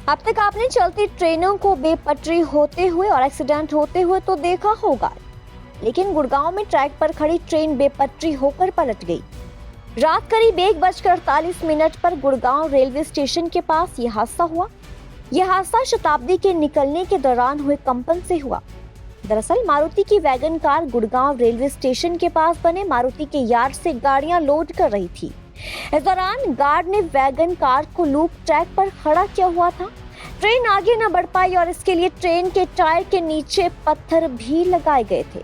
अब तक आपने चलती ट्रेनों को बेपटरी होते हुए और एक्सीडेंट होते हुए तो देखा होगा, लेकिन गुड़गांव में ट्रैक पर खड़ी ट्रेन बेपटरी होकर पलट गई। रात करीब 1:48 पर गुड़गांव रेलवे स्टेशन के पास यह हादसा हुआ। यह हादसा शताब्दी के निकलने के दौरान हुए कंपन से हुआ। दरअसल मारुति की wagon car Gurgaon railway station के पास बने मारुति के यार्ड से गाड़ियां लोड कर रही थी। इस दौरान गार्ड ने वैगन कार को लूप ट्रैक पर खड़ा किया हुआ था। ट्रेन आगे न बढ़ पाई और इसके लिए ट्रेन के टायर के नीचे पत्थर भी लगाए गए थे।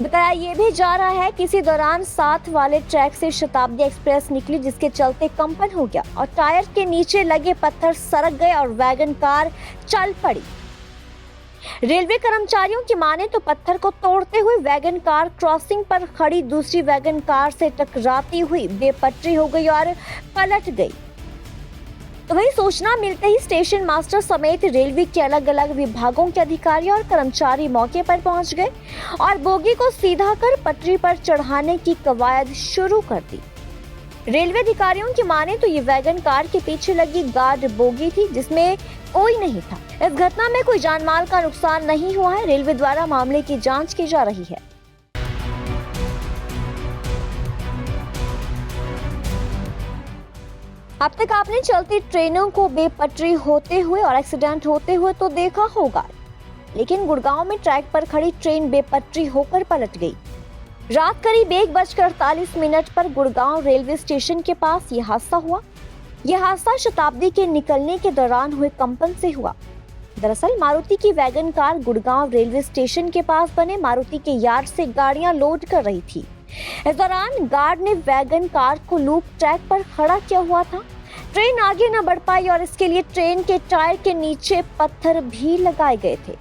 बताया ये भी जा रहा है कि इसी दौरान साथ वाले ट्रैक से शताब्दी एक्सप्रेस निकली, जिसके चलते कंपन हो गया और टायर के नीचे लगे पत्थर सरक गए और वैगन कार चल पड़ी। रेलवे कर्मचारियों की माने तो पत्थर को तोड़ते हुए वैगन कार क्रॉसिंग पर खड़ी दूसरी वैगन कार से टकराती हुई बेपटरी हो गई और पलट गई। तो वही सूचना मिलते ही स्टेशन मास्टर समेत रेलवे के अलग अलग विभागों के अधिकारी और कर्मचारी मौके पर पहुंच गए और बोगी को सीधा कर पटरी पर चढ़ाने की कवायद शुरू कर दी। रेलवे अधिकारियों की माने तो ये वैगन कार के पीछे लगी गार्ड बोगी थी, जिसमें कोई नहीं था। इस घटना में कोई जानमाल का नुकसान नहीं हुआ है। रेलवे द्वारा मामले की जांच की जा रही है। अब तक आपने चलती ट्रेनों को बेपटरी होते हुए और एक्सीडेंट होते हुए तो देखा होगा, लेकिन गुड़गांव में ट्रैक पर खड़ी ट्रेन बेपटरी होकर पलट गई। रात करीब 1:48 पर गुड़गांव रेलवे स्टेशन के पास यह हादसा हुआ। यह हादसा शताब्दी के निकलने के दौरान हुए कंपन से हुआ। दरअसल मारुति की wagon car Gurgaon railway station के पास बने मारुति के यार्ड से गाड़ियां लोड कर रही थी। इस दौरान गार्ड ने वैगन कार को लूप ट्रैक पर खड़ा किया हुआ था। ट्रेन आगे न बढ़ पाई और इसके लिए ट्रेन के टायर के नीचे पत्थर भी लगाए गए थे।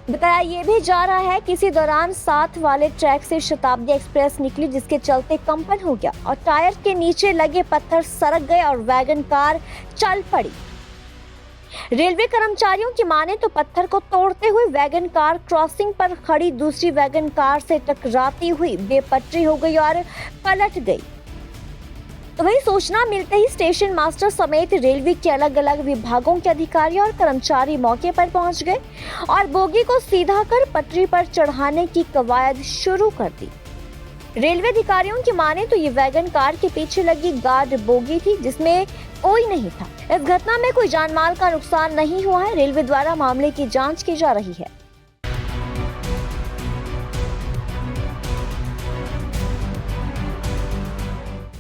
बताया ये भी जा रहा है कि इसी दौरान साथ वाले ट्रैक से शताब्दी एक्सप्रेस निकली, जिसके चलते कंपन हो गया और टायर के नीचे लगे पत्थर सरक गए और वैगन कार चल पड़ी। रेलवे कर्मचारियों की माने तो पत्थर को तोड़ते हुए वैगन कार क्रॉसिंग पर खड़ी दूसरी वैगन कार से टकराती हुई बेपटरी हो गई और पलट गई। तो वही सूचना मिलते ही स्टेशन मास्टर समेत रेलवे के अलग अलग विभागों के अधिकारी और कर्मचारी मौके पर पहुंच गए और बोगी को सीधा कर पटरी पर चढ़ाने की कवायद शुरू कर दी। रेलवे अधिकारियों की माने तो ये वैगन कार के पीछे लगी गार्ड बोगी थी, जिसमें कोई नहीं था। इस घटना में कोई जानमाल का नुकसान नहीं हुआ है। रेलवे द्वारा मामले की जांच की जा रही है।